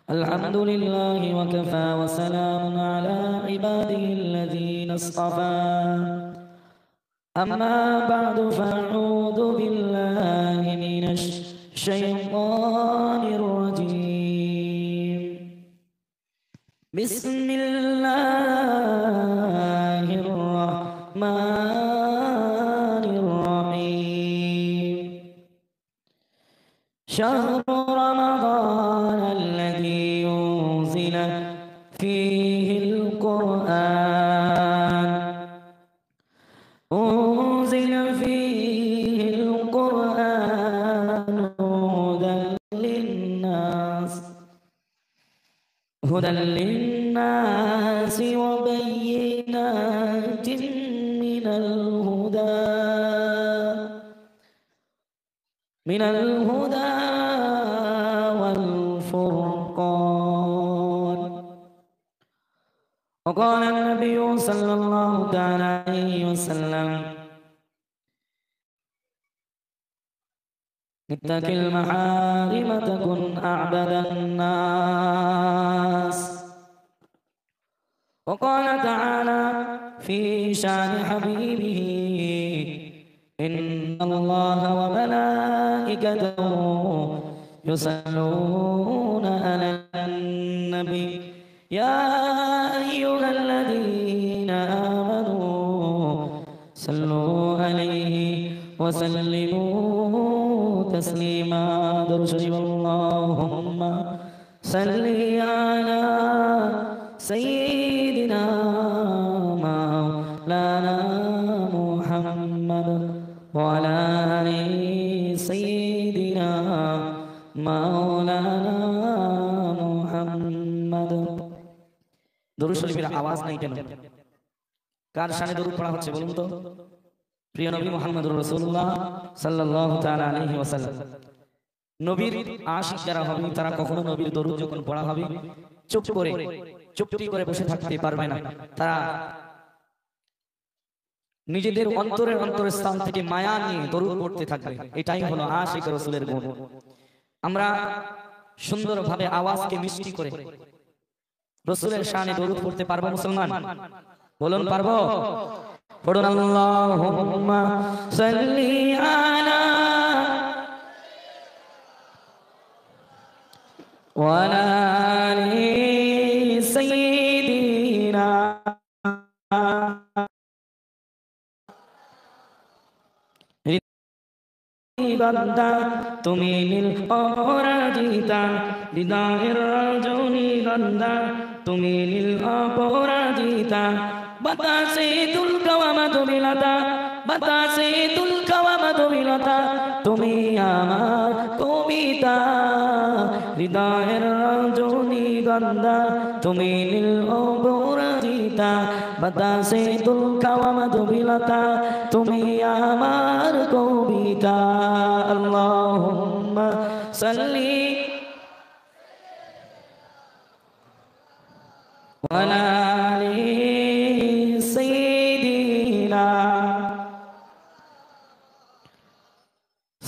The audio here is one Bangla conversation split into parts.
الحمد لله وكفى وسلام على عباده الذين اصطفى أما بعد فأعوذ بالله من الشيطان الرجيم بسم الله الرحمن الرحيم شهر رمضان الذي أنزل فيه القرآن هدى للناس وبينات من الهدى والفرقان. وقال النبي صلى الله عليه وسلم اتق المحارم تكن أعبد الناس. وقال تعالى في شان حبيبه إن الله وملائكته يصلون على النبي يا أيها الذين آمنوا صلوا عليه وسلموا تسليما. درشد اللهم صل على سيدنا مولانا محمد وعلى آل سيدنا مولانا محمد. দরুদ শরীফের আওয়াজ নাই কেন? কার শানে দরুদ পড়া হচ্ছে বলুন তো? প্রিয় নবী মুহাম্মদুর রাসূলুল্লাহ সাল্লাল্লাহু তাআলা আলাইহি ওয়াসাল্লাম। নবীর আশিক যারা হবে তারা কখনো নবীর দরুদ যখন পড়া হবে চুপটি করে বসে থাকতে পারবে না। তারা নিজেদের অন্তরের স্থান থেকে মায়া নিয়ে দরুদ পড়তে থাকবে। এটাই হলো আশিক রাসূলের গুণ। আমরা সুন্দরভাবে আওয়াজকে মিষ্টি করে রাসূলের শানে দরুদ পড়তে পারবো মুসলমান? বলুন পারবো? পড়ুন আল্লাহুম্মা সাল্লি আলা ওয়া আলা আলি সাইয়্যিদিনা বান্দা তুমি নীল অপরাজিতা হৃদয়ের রজনীগন্ধা তুমি নীল অপরাজিতা বাতাসে দুলকাওয়া মাধবীলতা বাতাসে দুলকাওয়া মাধবীলতা তুমি আমার কবিতা হৃদয়ের রজনীগন্ধা তুমি নীল অপরাজিতা বাতাসে দুলকাওয়া মাধবীলতা তুমি আমার কবিতা। আল্লাহুম্মা সাল্লি ওয়ালা আলি সাইয়্যিদিনা।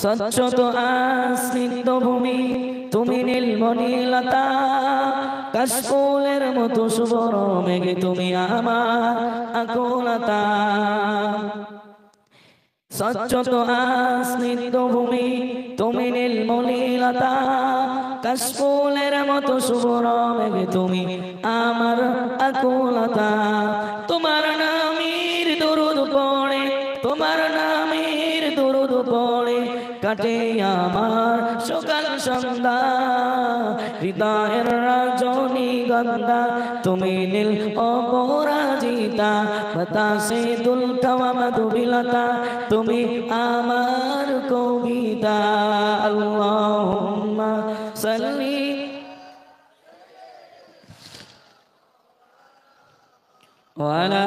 স্বচ্ছত আসনিগ্ধ ভূমি তুমি নীলমণিলতা কাশফুলের মতো সুবর্ণ মেঘে তুমি আমার আকুলতা। স্বচ্ছত আসনিগ্ধ ভূমি তুমি নীলমণিলতা কাশফুলের মতো সুবর্ণ মেঘে তুমি আমার আকুলতা। তোমার নামের দরুদ পড়ে তোমার নামের দরুদ পড়ে কাটে আমার সকাল সন্ধ্যা হৃদয়ের রজনীগন্ধা তুমি নীল অপরাজিতা বাতাসে দুলকাওয়া মাধবীলতা তুমি আমার কবিতা। আল্লাহুম্মা সাল্লি ওয়ালা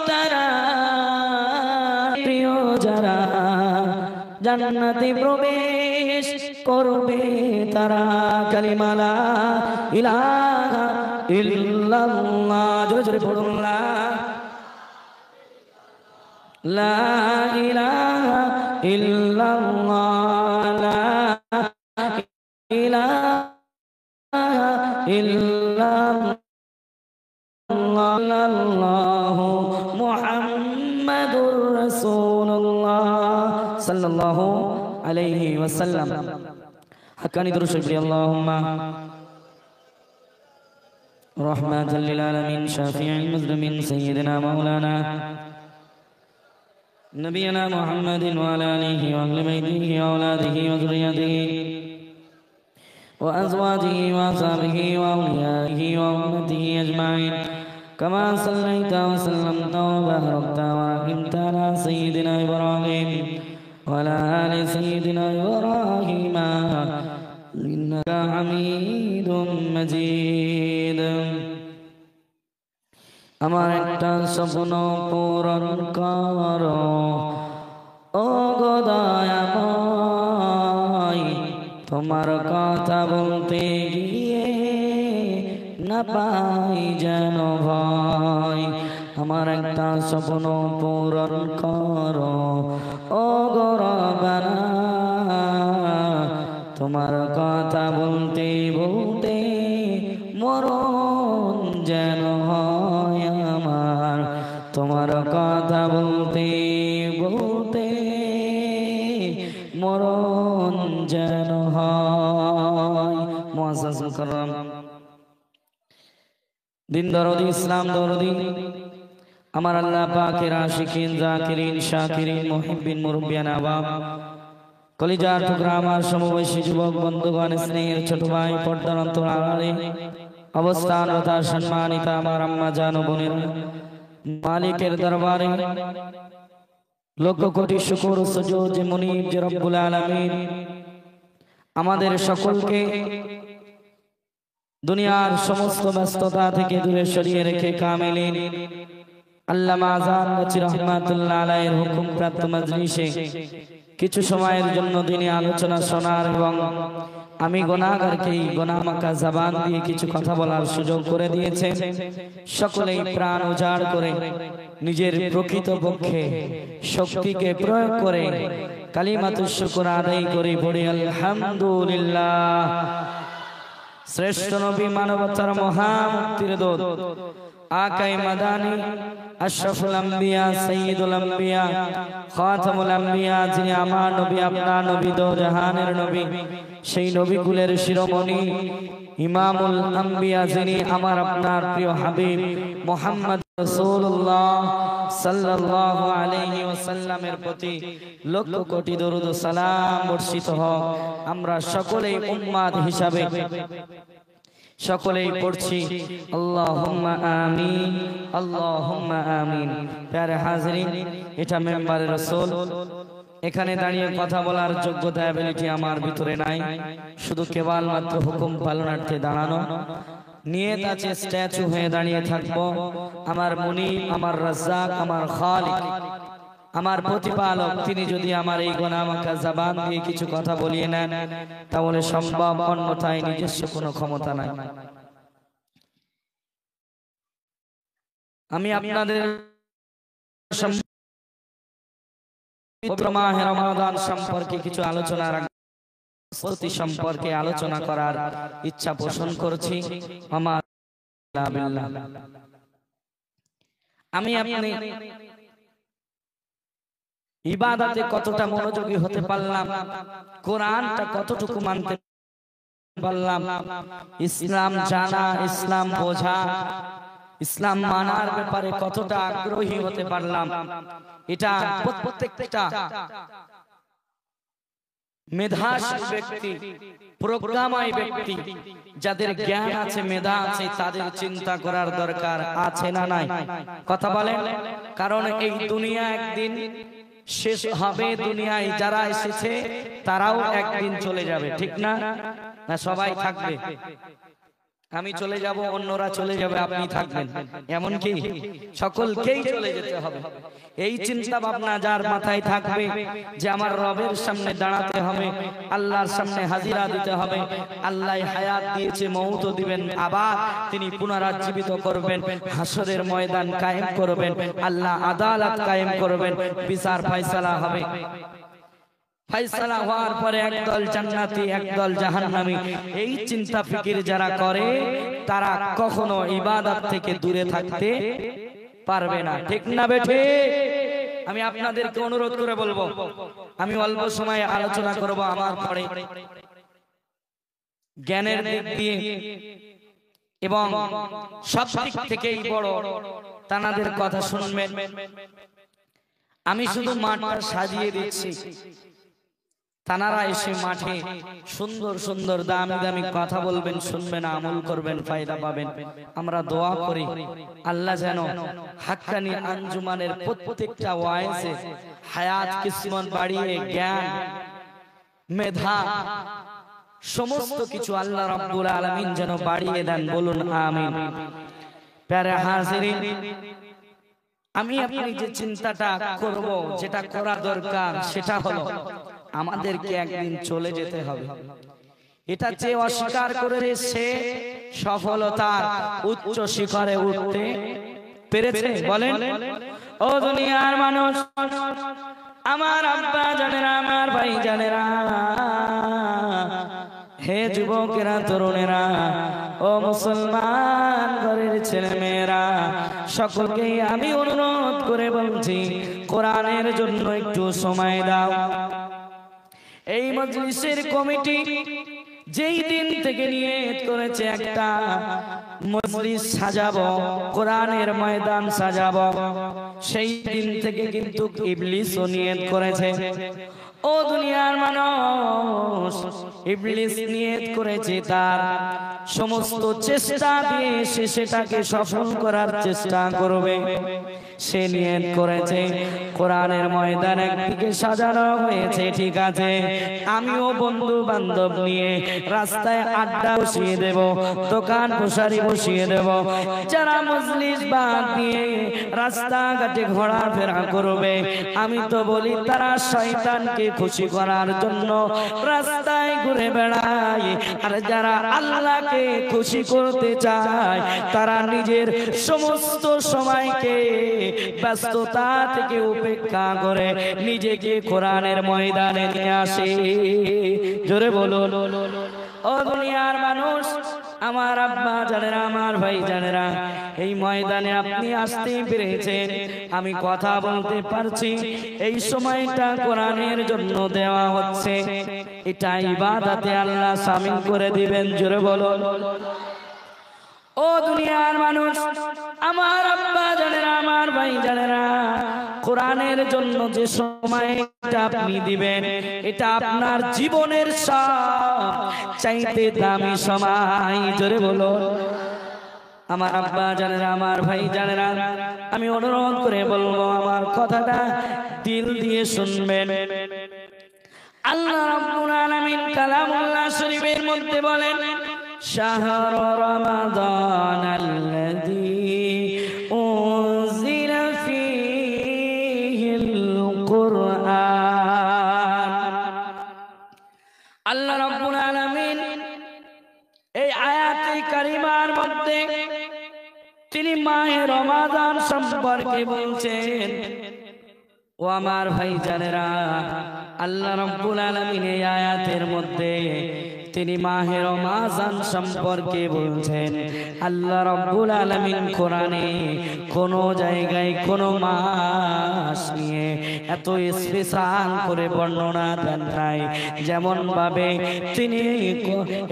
তারা প্রিয় যারা জান্নাতে প্রবেশ করবে তারা কালিমা লা ইলাহা ইল্লাল্লাহ। জোরে জোরে পড়ুন লা ইলাহা ইল্লাল্লাহ, লা ইলাহা ইল্লাল্লাহ মুহাম্মাদুর রাসূলুল্লাহ সাল্লাল্লাহু আলাইহি ওয়াসাল্লাম। হাক্কানি দুরূদ শরীফ আল্লাহুম্মা রাহমাতাল লিল আলামিন শাফিউল মুজলিমিন সাইয়্যিদিনা মাওলানা নবিয়িনা মুহাম্মাদিন ওয়া আলা আলিহি ওয়া আহলি বাইতিহি ওয়া আওলাদিহি ওয়া যুররিয়াতিহি ওয়া আযওয়াজিহি ওয়া আসহাবিহি ওয়া আওলিয়াইহি ওয়া উম্মতিহি আজমাইন কামা সাল্লাইতা ওয়া সাল্লামতা ওয়া বারাকতা ওয়া আন'আমতা আলা সাইয়্যিদিনা ইব্রাহিম ওয়া আলা আলি সাইয়্যিদিনা ইব্রাহিম ইন্নাকা হামিদুম মাজিদ। আমার একটা স্বপ্ন পূরণ করো ও গো দয়াময়, তোমার কথা বলতে গিয়ে না পাই যেন ভয়। আমার একটা স্বপ্ন পূরণ করো ও গো রব্বানা, তোমার কথা বলতে বলতে মরণ যেন হয় আমার। তোমার কথা বলতে বলতে মরণ যেন হয়। মুআজ্জাজ মুকাররম দিন দরদি ইসলাম দরদি আমার আল্লাহ পাকের আশিকিন জাকিরিন শাকিরিন মুহিব্বিন মুরব্বিয়ান আওয়াম কলিজার টুকরা আমার সমবয়সী যুবক বন্ধুগণ, স্নেহের ছোট ভাই, পর্দার অন্তরালে অবস্থানরত সম্মানিত আমার আম্মা জান ও বোনেরা, মালিকের দরবারে লক্ষ কোটি শুকর ও সুজুদ যে মুনিব যে রব্বুল আলামিন আমাদের সকলকে দুনিয়ার সমস্ত ব্যস্ততা থেকে দূরে সরিয়ে রেখে কামিলিন আল্লামা আযান নচি রাহমাতুল্লাহ আলাইহির হুকুম প্রাপ্ত মজলিসে কিছু সময়ের জন্য দিনে আলোচনা শোনার এবং আমি গুনাহগারকে গুনাহমাখা জবান দিয়ে কিছু কথা বলার সুযোগ করে দিয়েছে। সকলেই প্রাণ উজাড় করে নিজের প্রকৃত পক্ষে শক্তিকে প্রয়োগ করে কালিমাতুশ শুকর আদায় করে পড়ি আলহামদুলিল্লাহ। শ্রেষ্ঠ নবী মানবতার মহামুক্তির দূত আকায়ে মাদানী আশরাফুল আম্বিয়া সাইয়্যিদুল আম্বিয়া খাতামুল আম্বিয়া, যিনি আমার নবী আপনার নবী দো জাহানের নবী, সেই নবী কুলের শিরোমণি ইমামুল আম্বিয়া, যিনি আমার আপনার প্রিয় হাবিব মুহাম্মদ রাসূলুল্লাহ সাল্লাল্লাহু আলাইহি ওয়াসাল্লামের প্রতি লক্ষ কোটি দরুদ ও সালাম বর্ষিত হোক। আমরা সকলেই উম্মাত হিসাবে সকলেই পড়ছি আল্লাহুম্মা আমিন আল্লাহুম্মা আমিন। প্যারে হাজরিন, এটা মেম্বারে রাসূল, এখানে দাঁড়িয়ে কথা বলার যোগ্যতা অ্যাবিলিটি আমার ভিতরে নাই, শুধু কেবল মাত্র হুকুম পালনার্থে দাঁড়ানো। নিয়ত আছে স্ট্যাচু হয়ে দাঁড়িয়ে থাকবো। আমার মুনিব, আমার রাজ্জাক, আমার খালিক, আমার প্রতিপালক, তিনি যদি আমার এই গুনাহমাখা জবান দিয়ে কিছু কথা বলিয়ে নেন তাহলে সম্ভব, অন্যথায় নিজস্ব কোনো ক্ষমতা নাই। আমি আপনাদের পবিত্র মাহে রমাদান সম্পর্কে কিছু আলোচনার প্রস্তুতি সম্পর্কে আলোচনা করার ইচ্ছা পোষণ করছি। আমার আমি আপনি ইবাদতে কতটা মনোযোগী হতে পারলাম, কোরআনটা কতটুকু মানতে পারলাম, ইসলাম জানা, ইসলাম বোঝা, ইসলাম মানার ব্যাপারে কতটা আগ্রহী হতে পারলাম, এটা প্রত্যেকটা মেধাশীল ব্যক্তি, প্রজ্ঞাময় ব্যক্তি, যাদের জ্ঞান আছে, মেধা আছে, তাদের চিন্তা করার দরকার আছে না নাই? কথা বলেন। কারণ এই দুনিয়া একদিন শেষ হবে, দুনিয়ায় যারা এসেছে তারাও একদিন চলে যাবে, ঠিক না? না সবাই থাকবে? আমি চলে যাব, অন্যরা চলে যাবে, আপনি থাকবেন, এমন কি? সকলকেই চলে যেতে হবে। এই চিন্তা ভাবনা যার মাথায় থাকবে যে আমার রবের সামনে দাঁড়াতে হবে, আল্লাহর সামনে হাজিরা দিতে হবে, আল্লাহ হায়াত দিয়েছে, মৌত দিবেন, আবার তিনি পুনরুজ্জীবিত করবেন, হাসরের ময়দান কায়েম করবেন, আল্লাহ আদালত কায়েম করবেন, বিচার ফয়সালা হবে। ফয়সালা হওয়ার পরে একদল জান্নাতি একদল জাহান্নামী। এই চিন্তা ফিকির যারা করে তারা কখনো ইবাদত থেকে দূরে থাকতে পারবে না। ঠিক না বেঠে? আমি আপনাদেরকে অনুরোধ করে বলবো, আমি অল্প সময়ে আলোচনা করব আমার পরে জ্ঞানের দিক দিয়ে এবং সব দিক থেকেই বড় তানাদের কথা শুনবেন। আমি শুধু মাঠটা সাজিয়ে দিচ্ছি, তানারা এসে মাঠে সুন্দর সুন্দর দামি দামি কথা বলবেন, শুনবেন, আমল করবেন, ফায়দা পাবেন। আমরা দোয়া করি আল্লাহ যেন হাক্কানি আঞ্জুমানের প্রত্যেকটা ওয়াইজে হায়াত কিসমত বাড়িয়ে জ্ঞান মেধা সমস্ত কিছু আল্লাহ রাব্বুল আলামিন যেন বাড়িয়ে দেন, বলুন আমিন। প্যারে হাজিরিন, আমি আপনি যে চিন্তাটা করব, যেটা করা দরকার, সেটা হলো আমাদেরকে একদিন চলে যেতে হবে। এটা যে অস্বীকার করে সে সফলতার উচ্চ শিখরে উঠতে পেরেছে? বলেন ও দুনিয়ার মানুষ, আমার আব্বা জানেরা, আমার ভাই জানেরা, হে যুবকেরা, তরুণেরা, ও মুসলমান ঘরের ছেলে মেয়েরা, সকলকেই আমি অনুরোধ করে বলছি, কোরআনের জন্য একটু সময় দাও। এই মজলিসের কমিটি যেই দিন থেকে নিয়ত করেছে একটা মজলিস সাজাবো, কোরআনের ময়দান সাজাবো, সেই দিন থেকে কিন্তু ইবলিসও নিয়ত করেছে। ও দুনিয়ার মানুষ, ইবলিস নিয়ত করেছে তার সমস্ত চেষ্টা দিয়ে সে সেটাকে সফল করার চেষ্টা করবে। সে নিয়ত করেছে কোরআনের ময়দান একদিকে সাজানো হয়েছে, ঠিক আছে, আমিও বন্ধু বান্ধব নিয়ে রাস্তায় আড্ডা বসিয়ে দেব, দোকান প্রসারি বসিয়ে দেব। যারা মজলিস বাদ দিয়ে রাস্তাঘাটে ঘোরাফেরা করবে, আমি তো বলি তারা শয়তানকে খুশি করার জন্য রাস্তায় ঘুরে বেড়ায়, আর যারা আল্লাহকে খুশি করতে চায় তারা নিজের সমস্ত সময়কে ব্যস্ততা থেকে উপেক্ষা করে নিজেকে কোরআনের ময়দানে নিয়ে আসে। জোরে বলো ও দুনিয়ার মানুষ, আমার আব্বা জানেরা, আমার ভাই জানেরা, এই ময়দানে আপনি আসতে পেরেছেন, আমি কথা বলতে পারছি, এই সময়টা কোরআনের জন্য দেওয়া হচ্ছে, এটা ইবাদতে আল্লাহ শামিল করে দিবেন। জোরে বলো ও দুনিয়ার মানুষ, আমার আব্বা জানেরা, আমার ভাই জানেরা, কোরআনের জন্য যে সময়টা আপনি দিবেন, এটা আপনার জীবনের সব চাইতে দামি সময়। জোরে বলো আমার আব্বা জানেরা, আমার ভাই জানেরা, আমি অনুরোধ করে বলবো, আমার কথাটা দিল দিয়ে শুনবেন। আল্লাহ রাব্বুল আলামিন কালামুল্লাহ শরীফের মধ্যে বলেন, শাহর রমাদান আল্লাযী উনজিলা ফীহিল কুরআন। আল্লাহ রাব্বুল আলামিন এই আয়াতে কারিমার মধ্যে তিনি মাহে রমাদান সম্পর্কে বলছেন। ও আমার ভাই জানেরা, আল্লাহ রাব্বুল আলামিন এই আয়াতের মধ্যে তিনি মাহে রমাদান সম্পর্কে বলছেন। আল্লাহ রাব্বুল আলামিন কোরআনে কোন জায়গায় কোন মাস নিয়ে এত স্পেশাল করে বর্ণনা দেন নাই, যেমন ভাবে তিনি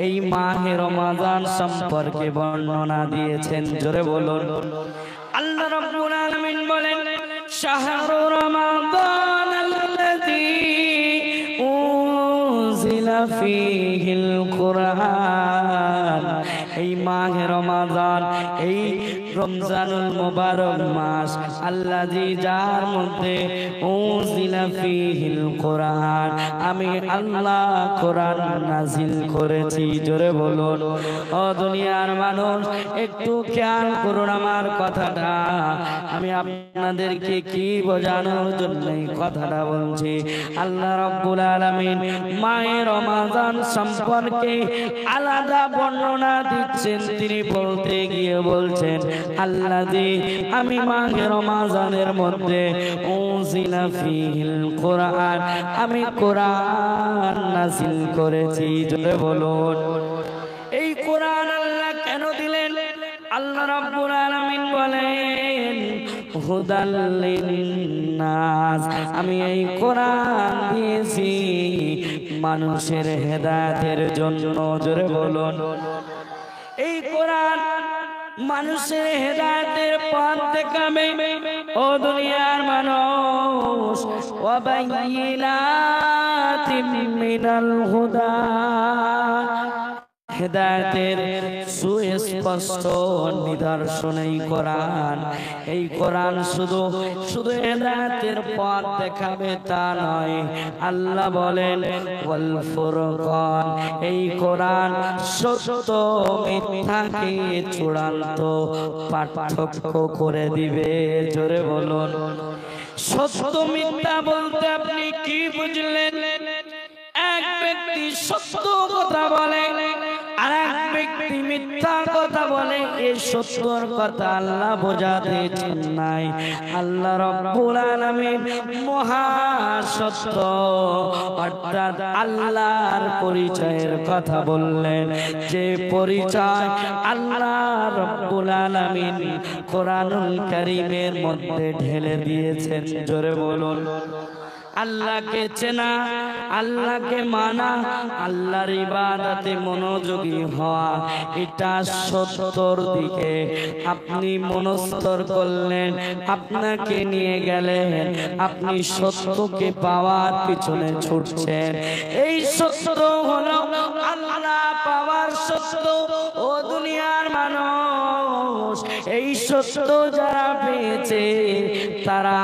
এই মাহে রমাদান সম্পর্কে বর্ণনা দিয়েছেন। জোরে বলুন আল্লাহ রাব্বুল আলামিন বলেন, শাহরু রমাদান আল্লাযী উনজিলা ফীহিল কুরআন। এই মাহে রমাদান, এই রমজানুল মুবারক মাস, আল্লাযী যার মধ্যে উনজিলা ফীহিল কোরআন, আমি আল্লাহ কোরআন নাযিল করেছি। জোরে বলুন ও দুনিয়ার মানুষ, একটু খেয়াল করুন আমার কথাটা। আমি আপনাদেরকে কি বোঝানোর জন্য এই কথাটা বলছি। আল্লাহ রাব্বুল আলামিন মাহে রমাদান সম্পর্কে আলাদা বর্ণনা দিচ্ছেন। তিনি বলতে গিয়ে বলছেন, আল্লাযী, আমি মাহে রমাদানের মধ্যে উনজিলা ফীহিল কোরআন, আমি কোরআন নাযিল করেছি। জোরে বলুন এই কোরআন আল্লাহ কেন দিলেন? আল্লাহ রাব্বুল আলামিন বলেন, হুদাল লিন্নাস, আমি এই কোরআন দিয়েছি মানুষের হেদায়েতের জন্য। জোরে বলুন এই কোরআন মানুষের হেদায়েতের পথ দেখাবে। ও দুনিয়ার মানুষ, ওয়া বাইয়িনাতিম মিনাল হুদা, হেদায়েতের সুস্পষ্ট নিদর্শন এই কোরআন। এই কোরআন শুধু শুধু হেদায়েতের পথ দেখাবে তা নয়, আল্লাহ বলেন ওয়াল ফুরকান, এই কোরআন সত্য মিথ্যাকে চূড়ান্ত পার্থক্য করে দিবে। জোরে বলুন সত্য মিথ্যা বলতে আপনি কি বুঝলেন? এক ব্যক্তি সত্য কথা বলে আর এক ব্যক্তি মিথ্যা কথা বলে, এই সত্যর কথা আল্লাহ বোঝাতে চান নাই। আল্লাহ রাব্বুল আলামিন মহা সত্য অর্থাৎ আল্লাহর পরিচয়ের কথা বললেন, যে পরিচয় আল্লাহ রাব্বুল আলামিন কোরআনুল কারীমের মধ্যে ঢেলে দিয়েছেন। জোরে বলুন আল্লাহকে চেনা, আল্লাহকে মানা, আল্লাহর ইবাদতে মনোযোগী হওয়া, এটা সত্যর দিকে আপনি মনস্থির করলেন, আপনাকে নিয়ে গেলেন, আপনি সত্যকে পাওয়ার পিছনে ছুটছেন। এই সত্য হলো আল্লাহ পাওয়ার সত্য। ও দুনিয়ার মানুষ, এই সত্য যারা পেয়েছে তারা,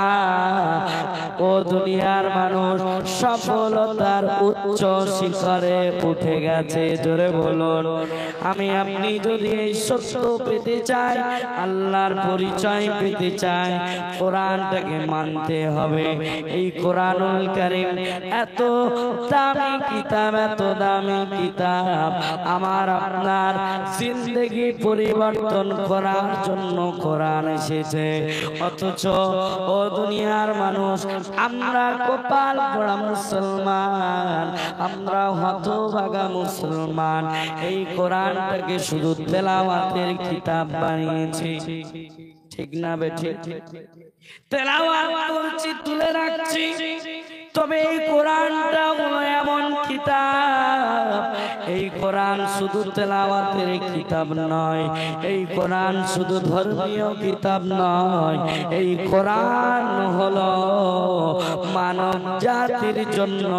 ও দুনিয়ার মানুষ, সফলতার উচ্চ শিখরে উঠে গেছে। জোরে বলুন আমি আপনি যদি এই সত্য পেতে চাই, আল্লাহর পরিচয় পেতে চাই, কোরআনটাকে মানতে হবে। এই কোরআনুল কারীম এত দামি কিতাব, এত দামি কিতাব, আমার আপনার জিন্দেগি পরিবর্তন করার জন্য কোরআন এসেছে। অথচ ও দুনিয়ার মানুষ, আমরা কপাল পোড়া মুসলমান, আমরা হতভাগা মুসলমান, এই কোরআনটাকে শুধু তেলাওয়াতের কিতাব বানিয়েছি। ঠিক না বেঠিক? তেলাওয়াত করছি, তুলে রাখছি, তবে এই কোরআনটা হলো এমন কিতাব, এই কোরআন শুধু তেলাওয়াতের কিতাব নয়, এই কোরআন শুধু ধর্মীয় কিতাব নয়, এই কোরআন হলো মানব জাতির জন্য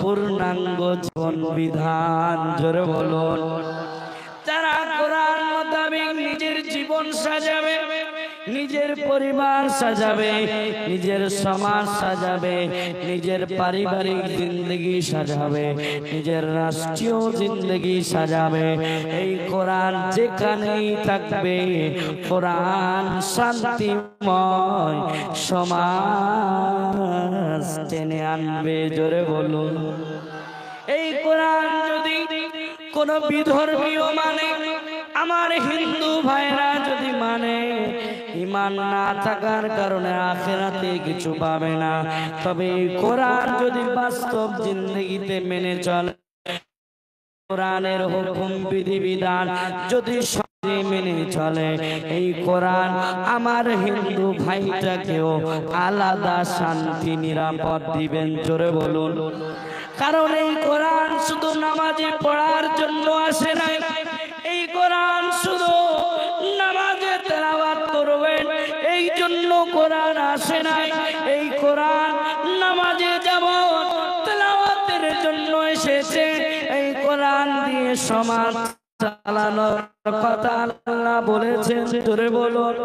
পূর্ণাঙ্গ জীবন বিধান। জোরে বলুন যারা কোরআন মোতাবেক নিজের জীবন সাজাবে, নিজের পরিবার সাজাবে, নিজের সমাজ সাজাবে, নিজের পারিবারিক জিন্দগি সাজাবে, নিজের রাষ্ট্রীয় জিন্দগি সাজাবে, এই কোরআন যেখানেই থাকবে, কোরআন শান্তিময় সমাজ টেনে আনবে। জোরে বলুন এই কোরআন যদি কোন বিধর্মীয় মানে, আমার হিন্দু ভাইরা যদি মানে, ঈমান না থাকার কারণে আখিরাতে কিছু পাবে না। তবে এই কোরআন যদি বাস্তব জিন্দগিতে মেনে চলে, কোরআনের হুকুম বিধিবিধান যদি মেনে চলে, এই কোরআন আমার হিন্দু ভাইটাকেও আলাদা শান্তি নিরাপদ দিবেন। জোরে বলুন কারণ এই কোরআন শুধু নামাজে পড়ার জন্য আসে নাই, এই কোরআন শুধু নামাজে তেলাওয়াত করবেন এই জন্য কোরআন আসে নাই, এই কোরআন নামাজে যেমন তেলাওয়াতের জন্য এসেছে, এই কোরআন দিয়ে সমাজ চালানোর কথা আল্লাহ বলেছেন। জোরে বলুন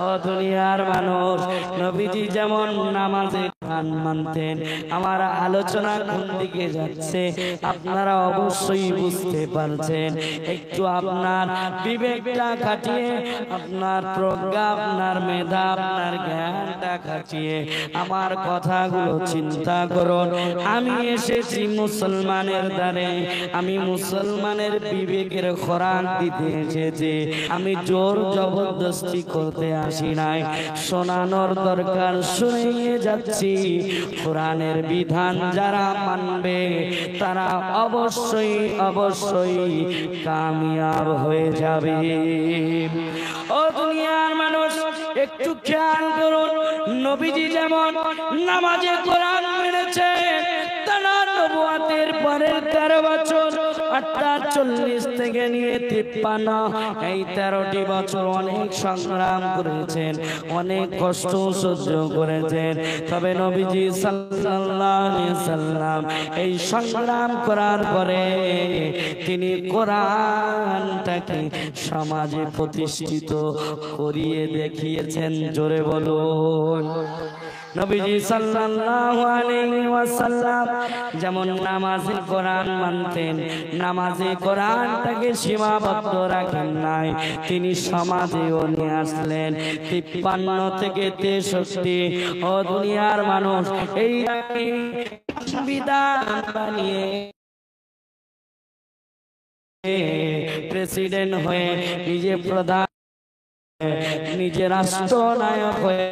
ও দুনিয়ার মানুষ, নবীজি যেমন নামাজে গান মানতেন, আমার আলোচনা কোন দিকে যাচ্ছে আপনারা অবশ্যই বুঝতে পারছেন। একটু আপনার বিবেকটা খাটিয়ে, আপনার প্রজ্ঞা, আপনার মেধা, আপনার জ্ঞানটা খাটিয়ে আমার কথাগুলো চিন্তা করুন। আমি এসেছি মুসলমানের দ্বারে, আমি মুসলমানের বিবেকের খোরাক দিতে এসেছি, আমি জোর জবরদস্তি করতে আসি নাই। শোনানোর দরকার শুনিয়ে যাচ্ছি। কোরআনের বিধান যারা মানবে তারা অবশ্যই অবশ্যই কামিয়াব হয়ে যাবে। ও দুনিয়ার মানুষ, একটু খেয়াল করুন, নবীজি যেমন নামাজে কোরআন মেনেছে, তার নবুয়তের পরের 13 বছর অর্থাৎ 40 থেকে নিয়ে 53, এই 13টি বছর অনেক সংগ্রাম করেছেন, অনেক কষ্ট সহ্য করেছেন। তবে নবীজি সাল্লাল্লাহু আলাইহি সাল্লাম এই সংগ্রাম করার পরে তিনি কোরআনটাকে সমাজে প্রতিষ্ঠিত করিয়ে দেখিয়েছেন। জোরে বলুন। নবীজি সাল্লাল্লাহু আলাইহি ওয়াসাল্লাম যেমন নামাজে কোরআন মানতেন, নামাজে কোরআনটাকে সীমাবদ্ধ রাখেন নাই, তিনি সমাজেও নিয়ে আসলেন 53 থেকে 63। ও দুনিয়ার মানুষ, এই সংবিধান বানিয়ে প্রেসিডেন্ট হয়ে, নিজে প্রধান, নিজে রাষ্ট্রনায়ক হয়ে,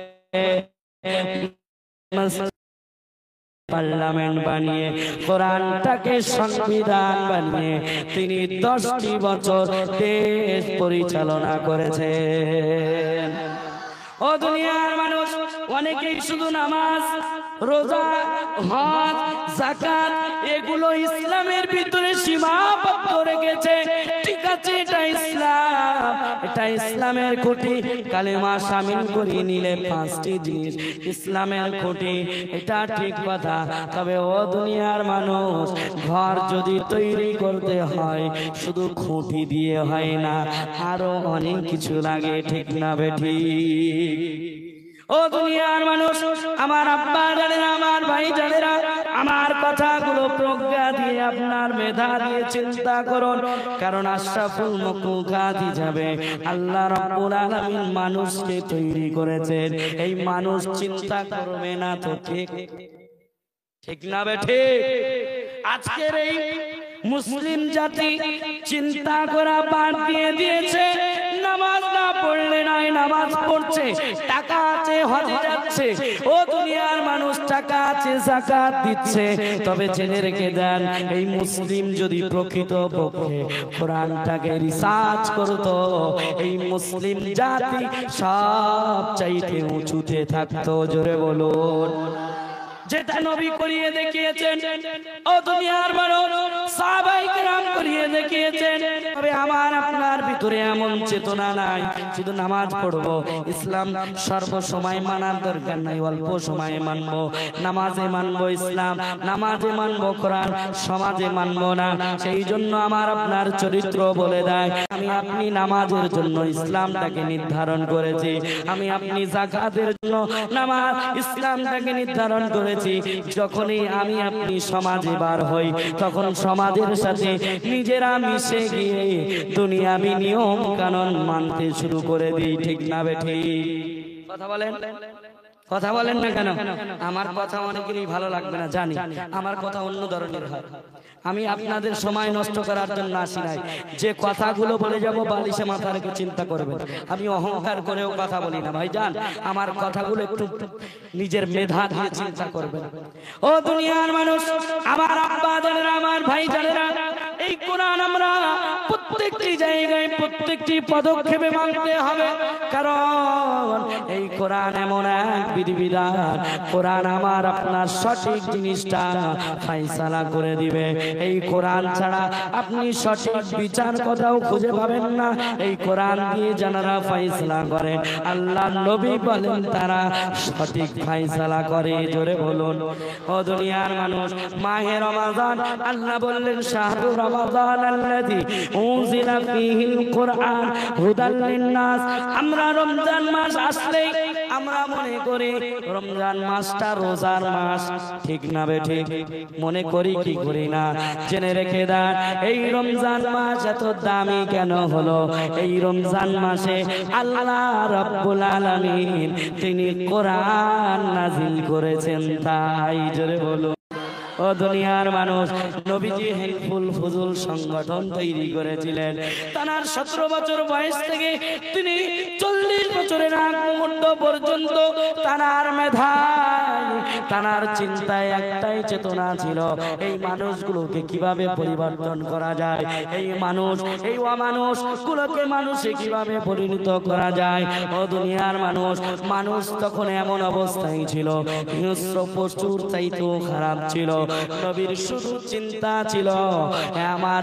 পার্লামেন্ট বানিয়ে, কোরআনটাকে সংবিধান বানিয়ে তিনি 10টি বছর দেশ পরিচালনা করেছেন। ও দুনিয়ার মানুষ, অনেকেই শুধু নামাজ, রোজা, হজ, যাকাত এগুলো ইসলামের ভিতরে সীমাবদ্ধ রেখেছে। ঠিক আছে, এটা ইসলাম, এটা ইসলামের খুঁটি, কালেমা শামিল করিয়ে নিলে 5টি জিনিস ইসলামের খুঁটি, এটা ঠিক কথা। তবে ও দুনিয়ার মানুষ, ঘর যদি তৈরি করতে হয় শুধু খুঁটি দিয়ে হয় না, আরো অনেক কিছু লাগে, ঠিক না বেঠিক? ও দুনিয়ার মানুষ, আমার আব্বা জানেরা, আমার ভাই জানেরা, আমার কথাগুলো প্রজ্ঞা দিয়ে, আপনার মেধা দিয়ে চিন্তা করুন। কারণ আশরাফুল মাখলুকাত হিসাবে আল্লাহ রাব্বুল আলামিন মানুষকে তৈরি করেছেন। এই মানুষ চিন্তা করবে না তো ঠিক, ঠিক না বেঠিক? আজকের এই মুসলিম জাতি চিন্তা করা বাদ দিয়ে দিয়েছে। নামাজ না পড়লে নাই, নামাজ পড়ছে, টাকা আছে হজে যাচ্ছে। ও দুনিয়ার মানুষ, টাকা আছে যাকাত দিচ্ছে। তবে জেনে রেখে দেন, এই মুসলিম যদি প্রকৃত পক্ষে কোরআনটাকে রিসার্চ করতো, এই মুসলিম জাতি সব চাইতে উঁচুতে থাকতো। জোরে বলুন। যেটা নবী করিয়ে দেখিয়েছেন, ও দুনিয়ার মানুষ, সাহাবায়ে কেরাম করিয়ে দেখিয়েছেন। তবে আমার আপনার ভিতরে এমন চেতনা নাই, শুধু নামাজ পড়বো। ইসলাম সর্বসময় মানার দরকার নাই, অল্প সময়ে মানবো। নামাজে মানবো ইসলাম, নামাজে মানবো কোরআন, সমাজে মানবো না। সেই জন্য আমার আপনার চরিত্র বলে দেয়, আমি আপনি নামাজের জন্য ইসলামটাকে নির্ধারণ করেছি, আমি আপনি যাকাতের জন্য নামাজ ইসলামটাকে নির্ধারণ করেছি। যখনই আমি আপনি সমাজে বার হই, তখন সমাজের সাথে নিজেরা মিশে গিয়ে দুনিয়াবি নিয়ম কানুন মানতে শুরু করে দিই, ঠিক না বেঠিক? কথা বলেন, কথা বলেন না কেন? আমার কথা অনেকেরই ভালো লাগবে না জানি, আমার কথা অন্য ধরনের হয়। আমি আপনাদের সময় নষ্ট করার জন্য আসি নাই। যে কথাগুলো বলে যাব বালিশে মাথা রেখে চিন্তা করবেন। আমি অহংকার করেও কথা বলি না ভাইজান, আমার কথাগুলো একটু নিজের মেধা দিয়ে চিন্তা করবেন। ও দুনিয়ার মানুষ, আমার আব্বা জানেরা, আমার ভাই জানেরা, এই কোরআন আমরা প্রত্যেকটি জায়গায় প্রত্যেকটি পদক্ষেপে মানতে হবে। কারণ এই কোরআন এমন এক বিধিবিধান, কোরআন আমার আপনার সঠিক জিনিসটা ফায়সালা করে দিবে। এই কোরআন ছাড়া আপনি সঠিক বিচার কোথাও খুঁজে পাবেন না। এই কোরআন দিয়ে যারা ফায়সালা করে, আল্লাহর নবী বলেন তারা সঠিক ফায়সালা করে। জোরে বলুন। ও দুনিয়ার মানুষ, মাহে রমাদান, আল্লাহ বললেন শাহরু রমাদান আল্লাযী নুজিলা ফীহিল কুরআন হুদাল লিন-নাস। আমরা রমজান মাস আসলেই আমরা মনে করি রমজান মাসটা রোজার মাস, ঠিক না বেঠি? মনে করি কি করি না? জেনে রেখে দেন এই রমজান মাস এত দামি কেন হলো? এই রমজান মাসে আল্লাহ রাব্বুল আলামিন তিনি কোরআন নাজিল করেছেন। তাই জোরে বলো। ও দুনিয়ার মানুষ, নবীজি হেল্পফুল ফুজুল সংগঠন তৈরি করেছিলেন। তার 17 বছর বয়স থেকে তিনি 40 বছরের আগ মুহূর্ত পর্যন্ত তার মেধায়, তার চিন্তায় একটাই চেতনা ছিল, এই মানুষগুলোকে কিভাবে পরিবর্তন করা যায়, এই মানুষ, এই অমানুষগুলোকে মানুষে কিভাবে পরিণত করা যায়। ও দুনিয়ার মানুষ, মানুষ তখন এমন অবস্থায় ছিল, হিংস্র পশুর চাইতেও খারাপ ছিল। নবীর শুধু চিন্তা ছিল, আমার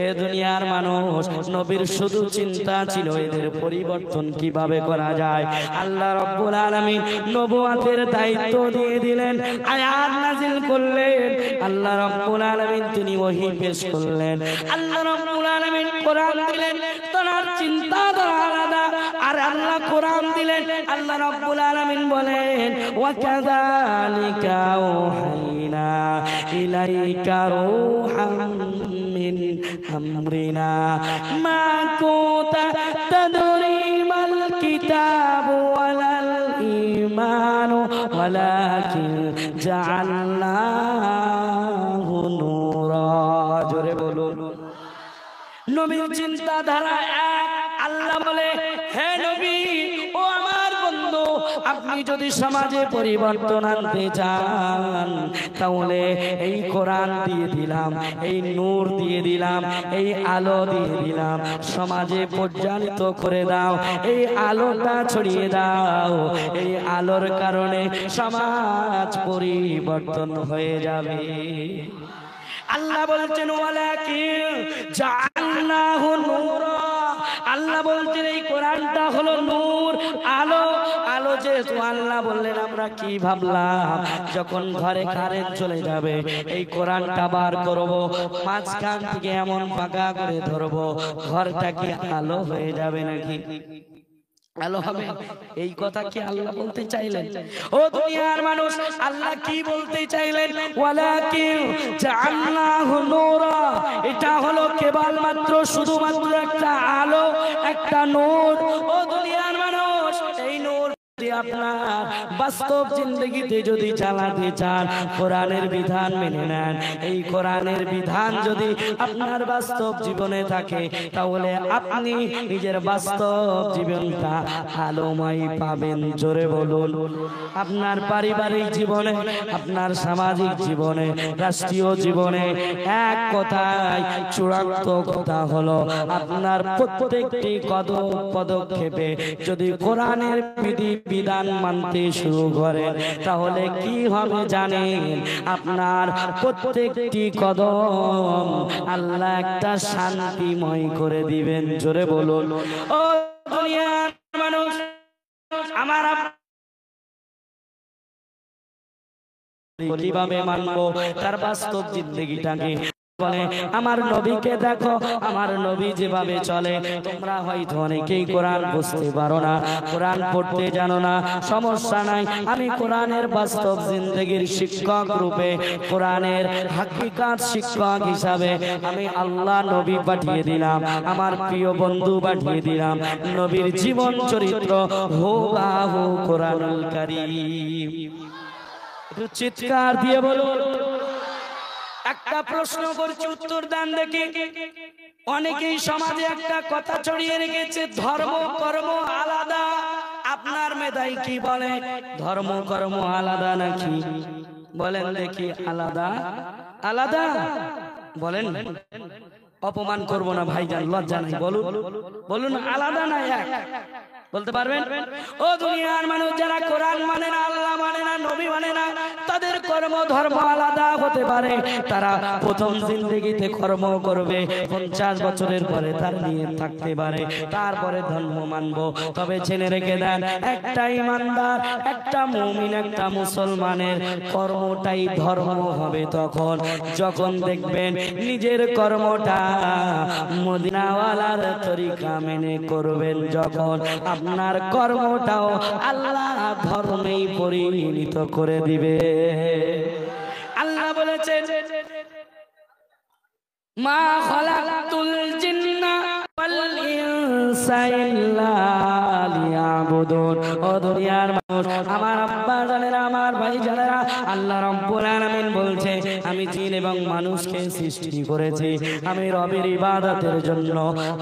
এ দুনিয়ার মানুষ, নবীর শুধু চিন্তা ছিল এদের পরিবর্তন কিভাবে করা যায়। আল্লাহ রাব্বুল আলামিন নবুয়তের দায়িত্ব দিয়ে দিলেন, আয়াত নাজিল করলেন। আল্লাহ রাব্বুল আলামিন তিনি ওহী পেশ করলেন। আল্লাহ রাব্বুল আলামিন কোরআন দিলেন, তার চিন্তা আলাদা। আর আল্লাহ কোরআন দিলেন, আল্লাহ রাব্বুল আলামিন বলেন, ওয়া কাযালিকা ওহাইনা ইলাইকা রূহাম মিন আমরিনা মা কুনতা তাদরি মাল কিতাবু ওয়ালাল ঈমানু ওয়ালাকিন জাআলনাহু নূরা। জোরে বলুন। নবীর চিন্তাধারা এক। আল্লাহ বলে, হে নবী, ও আমার বন্ধু, আপনি যদি সমাজে পরিবর্তন আনতে চান তাহলে এই কোরআন দিয়ে দিলাম, এই নূর দিয়ে দিলাম, এই আলো দিয়ে দিলাম, সমাজে পরিচালিত করে দাও, এই আলোটা ছড়িয়ে দাও। এই আলোর কারণে সমাজ পরিবর্তন হয়ে যাবে। আল্লাহ বলছেন, ওয়ালাকিন জাআলনাহু নূরা। আল্লাহ বলছেন এই কোরআনটা হলো নূর, আলো। আলো যেহেতু আল্লাহ বললেন, আমরা কি ভাবলাম যখন ঘরে কারেন্ট চলে যাবে এই কোরআনটা বার করব, মাঝখান থেকে এমন ফাঁকা করে ধরবো, ঘরটা কি আলো হয়ে যাবে নাকি? আলো হবে? এই কথা কি আল্লাহ বলতে চাইলেন? ও দুনিয়ার মানুষ, আল্লাহ কি বলতে চাইলেন? ওয়ালাকিন জাআলনাহু নূরা। এটা হলো কেবলমাত্র শুধুমাত্র একটা আলো, একটা নূর। ও দুনিয়ার মানুষ, এই নূর আপনার বাস্তব জিন্দগিতে যদি চালাতে চান, কোরআনের বিধান মেনে নেন, এই কোরআনের বিধান যদি আপনার বাস্তব জীবনে থাকে তাহলে আপনি নিজের বাস্তব জীবনটা আলোময় পাবেন। জোরে বলুন। আপনার পারিবারিক জীবনে, আপনার সামাজিক জীবনে, রাষ্ট্রীয় জীবনে এক কথায় চূড়ান্ত কথা হলো, আপনার প্রত্যেকটি পদক্ষেপে যদি কোরআনের বিধান মানতে শুরু করেন তাহলে কি হবে জানেন? আপনার প্রত্যেকটি কদম আল্লাহ একটা শান্তিময় করে দিবেন। জোরে বলুন। ও দুনিয়ার মানুষ, আমার কিভাবে মানবো তার বাস্তব জিন্দগিটাকে? বলে, আমার নবীকে দেখো, আমার নবী যেভাবে চলে। তোমরা হয়তো অনেকেই কোরআন বুঝতে পারো না, কোরআন পড়তে জানো না, সমস্যা নাই। আমি কোরআনের বাস্তব জিন্দেগির শিক্ষক রূপে, কোরআনের হাকিকাত শিক্ষক হিসাবে আমি আল্লাহ নবী পাঠিয়ে দিলাম, আমার প্রিয় বন্ধু পাঠিয়ে দিলাম। নবীর জীবন চরিত্র হুবহু কোরআনুল কারীম। একটু চিৎকার দিয়ে বলুন। একটা প্রশ্ন করছি, উত্তর দেন দেখি। অনেকেই সমাজে একটা কথা ছড়িয়ে রেখেছে, ধর্ম কর্ম আলাদা। আপনার মেধাই কি বলে? ধর্ম কর্ম আলাদা নাকি? বলেন দেখি। আলাদা? আলাদা বলেন। অপমান করবো না ভাইজান, লজ্জা নাই। বলুন বলুন, আলাদা না এক? বলতে পারবেন? ও দুনিয়ার মানুষ, যারা কোরআন মানে না, আল্লাহ মানে না, নবী মানে না, তাদের কর্ম ধর্ম আলাদা হতে পারে। তারা প্রথম জিন্দেগিতে কর্ম করবে, 50 বছরের পরে তার নিয়ে থাকতে পারে, তারপরে ধর্ম মানব। তবে জেনে রেখে দেন, একটা ইমানদার, একটা মুমিন, একটা মুসলমানের কর্মটাই ধর্ম হবে তখন যখন দেখবেন নিজের কর্মটা মদিনাওয়ালার তরিকা মেনে করবেন। যখন আপনার কর্মটাও আল্লাহ ধর্মেই পরিণত করে দিবে। আল্লাহ বলেছেন, মা খালাকতুল জিন্না ওয়াল ইনসা ইল্লা লিয়াবুদুন। ও দুনিয়ার মানুষ, আমার আব্বা জানেরা, আমার ভাই জানেরা, আল্লাহ রাব্বুল আলামিন বলছে, আমি জিন এবং মানুষকে সৃষ্টি করেছি আমি রবের ইবাদতের জন্য,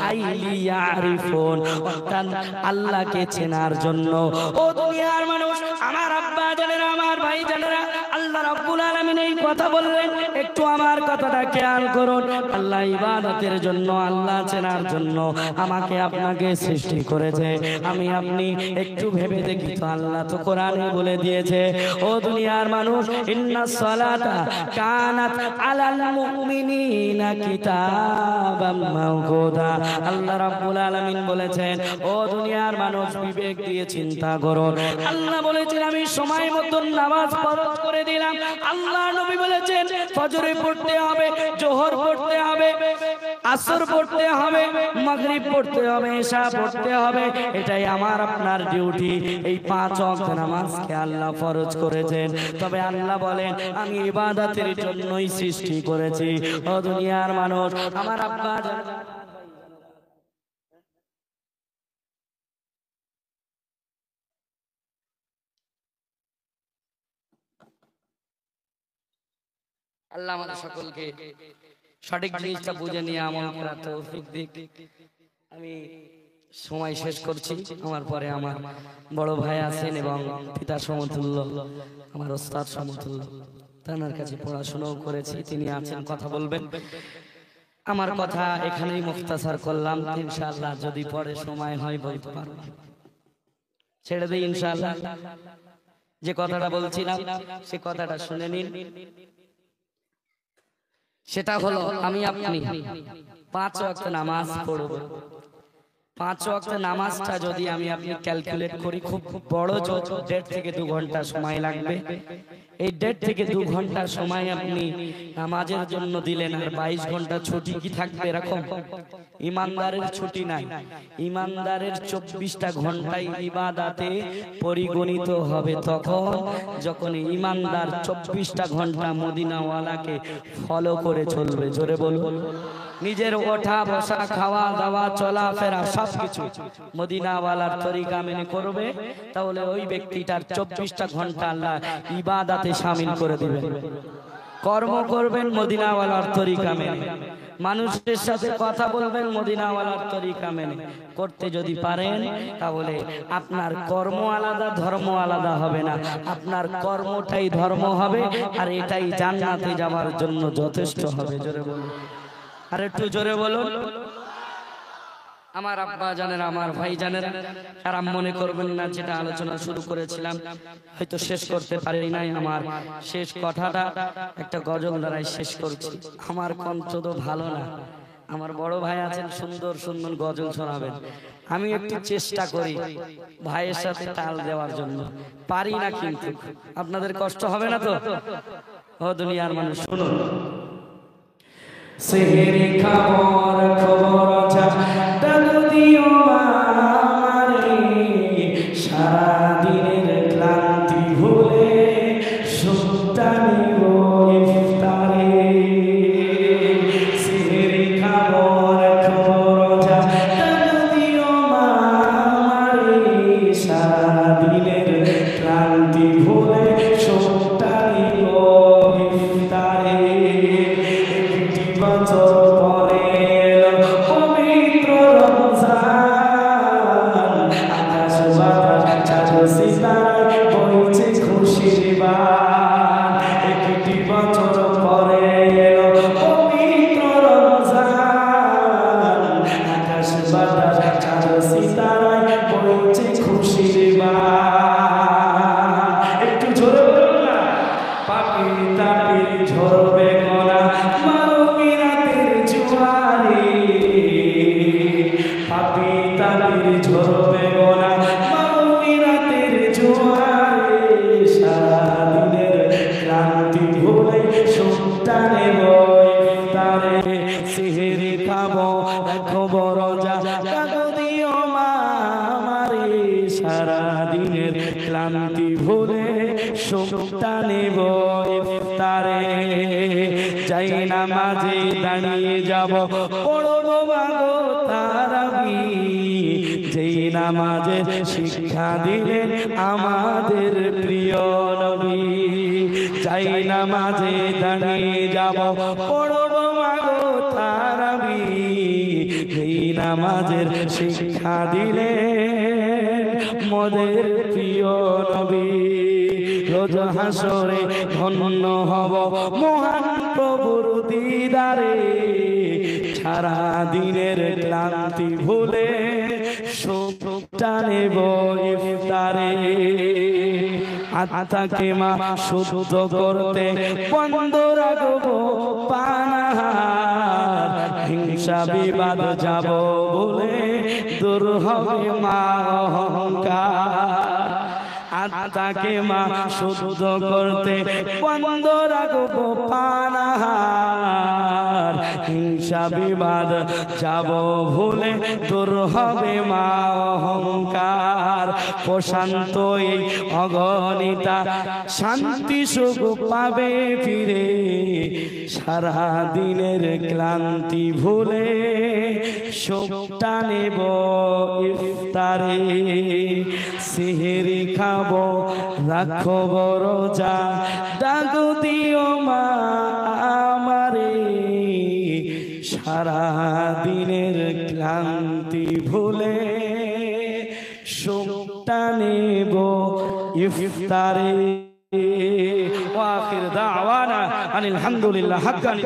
আইলিয়ারিফুন, অর্থাৎ আল্লাহকে চেনার জন্য। ও দুনিয়ার মানুষ, আমার আব্বা জানেরা, আমার ভাই জানেরা, আল্লাহ রাব্বুল আলামিন এই কথা বললেন, একটু আমার কথাটা খেয়াল করুন। আল্লাহ ইবাদতের জন্য, আল্লাহ চেনার জন্য আমাকে আপনাকে সৃষ্টি করেছে। আমি আপনি একটু ভেবে দেখি তো, আল্লাহ তো কোরআনে বলে দিয়েছে, ও দুনিয়ার মানুষ, ইন্নাস সালাতা কানাত আলাল মুমিনিনা কিতাবাম মাওকুতা। আল্লাহ রাব্বুল আলামিন বলেছেন, ও দুনিয়ার মানুষ, বিবেক দিয়ে চিন্তা করুন। আল্লাহ বলেছেন, আমি সময় মতো নামাজ ফরজ করে দিলাম। আল্লাহ নবী বলেছেন, ফজরে পড়তে হবে, জোহর পড়তে হবে, আসর পড়তে হবে, মাগরিব পড়তে হবে, ইশা পড়তে হবে। এটাই আমার আপনার ডিউটি। এই 5 ওয়াক্ত নামাজকে আল্লাহ ফরজ করেছেন। তবে আল্লাহ বলেন, আমি ইবাদতের জন্যই সৃষ্টি করেছি। ও দুনিয়ার মানুষ, আমার আব্বা আল্লাহ আমাদের সকলকে সঠিক জিনিসটা বুঝে নিয়ে আমল করার তৌফিক দিক। আমি সময় শেষ করছি। আমার পরে আমার বড় ভাই আছেন এবং পিতা সমতুল্য, আমার ওস্তাদ সমতুল্য, তার কাছে পড়াশোনাও করেছি, তিনি আছেন, কথা বলবেন। আমার কথা এখানেই মুখতাসার করলাম। ইনশাআল্লাহ যদি পরে সময় হয় বলতে পারবো, ছেড়ে দিই ইনশাআল্লাহ। যে কথাটা বলছিলাম সে কথাটা শুনে নিন। সেটা হলো, আমি আপনি 5 ওয়াক্ত নামাজ পড়ব। 5 ওয়াক্ত নামাজটা যদি আমি আপনি ক্যালকুলেট করি, খুব বড় জোর 1.5 থেকে 2 ঘন্টা সময় লাগবে। এই 1.5 থেকে 2 ঘন্টা সময় আপনি নামাজের জন্য দিলেন, আর 22 ঘন্টা ছুটি কি থাকবে এরকম? ইমানদারের ছুটি নাই। ইমানদারের 24টা ঘন্টাই ইবাদতে পরিগণিত হবে তখন যখন ইমানদার 24টা ঘন্টা মদিনাওয়ালাকে ফলো করে চলবে। জোরে বলুন। নিজের ওঠা বসা, খাওয়া দাওয়া, চলাফেরা সবকিছু মদিনাওয়ালার তরিকা মেনে করবে, তাহলে ওই ব্যক্তিটার 24টা ঘন্টা আল্লাহ ইবাদতে শামিল করে দিবেন। কর্ম করবেন মদিনাওয়ালার তরিকা মেনে, মানুষের সাথে কথা বলবেন মদিনাওয়ালার তরিকা মেনে। করতে যদি পারেন তাহলে আপনার কর্ম আলাদা, ধর্ম আলাদা হবে না। আপনার কর্মটাই ধর্ম হবে, আর এটাই জান্নাতে যাওয়ার জন্য যথেষ্ট হবে। জোরে বলুন, আর একটু জোরে বলুন। আমার আব্বা জানেন, আমার ভাই জানেন, আর মনে করবেন না যেটা আলোচনা শুরু করেছিলাম হয়তো শেষ করতে পারি নাই। আমার শেষ কথাটা একটা গজল দ্বারাই শেষ করছি। আমার কণ্ঠ তো ভালো না, আমার বড় ভাই আছেন, সুন্দর সুন্দর গজল শোনাবেন। আমি একটু চেষ্টা করি ভাইয়ের সাথে তাল দেওয়ার জন্য, পারি না, কিন্তু আপনাদের কষ্ট হবে না তো? ও দুনিয়ার মানুষ, শুনুন। সেহেরি খবর খবর জানু দিও আমারে, সারা দিনের ক্লান্তি ভুলে সুখটা নিব ইফতারে। সেহেরি খবর খবর জানু দিও আমারে, সারা দিনের ক্লান্তি ভুলে সুখটা নিব ইফতারে। বছর পরে পবিত্র রমজান রাতের ঝরবে গোনা মাগফিরাতের জোয়ারে সারাদিনের ক্লান্তি ভুলে সুখটা নেব ইফতারে সেহরি খাবো রাখবো রোজা ডাকো দিও মা আমারে সারাদিনের ক্লান্তি ভুলে সুখটা নেব ইফতারে যাই নামাজে দাঁড়িয়ে যাব পড়বো মাগো তারাবি যেই নামাজে শিক্ষা দিলেন আমাদের প্রিয় নবী যাই নামাজে দাঁড়িয়ে যাব পড়বো মাগো তারাবি যেই নামাজের শিক্ষা দিলেন মোদের প্রিয় নবী রোজ হাসরে ধন্য হব মহান প্রভুর দিদারে সারা দিনের ক্লান্তি ভুলে সুখটা নেব ইফতারে আত্মাকে মা শুদ্ধ করতে বন্ধ রাখবো পানাহার হিংসা বিবাদ যাব বলে দূর হবে মা অহংকার আত্মাকে মা শুদ্ধ করতে বন্ধ রাখবো পানাহার হিংসা বিবাদ যাব ভুলে দূর হবে মা অহংকার প্রশান্ত এই অগণিতা শান্তি সুখ পাবে ফিরে সারা দিনের ক্লান্তি ভুলে সুখটা নেব ইফতারে সেহরি খাবো রাখবো রোজা ডাকো দিও মা আমারে সারা দিনের ক্লান্তি ভুলে সুখটা নেব ইফতারে ওয়া আখির দাওয়ানা আনিল হামদুলিল্লাহ হাক্কান।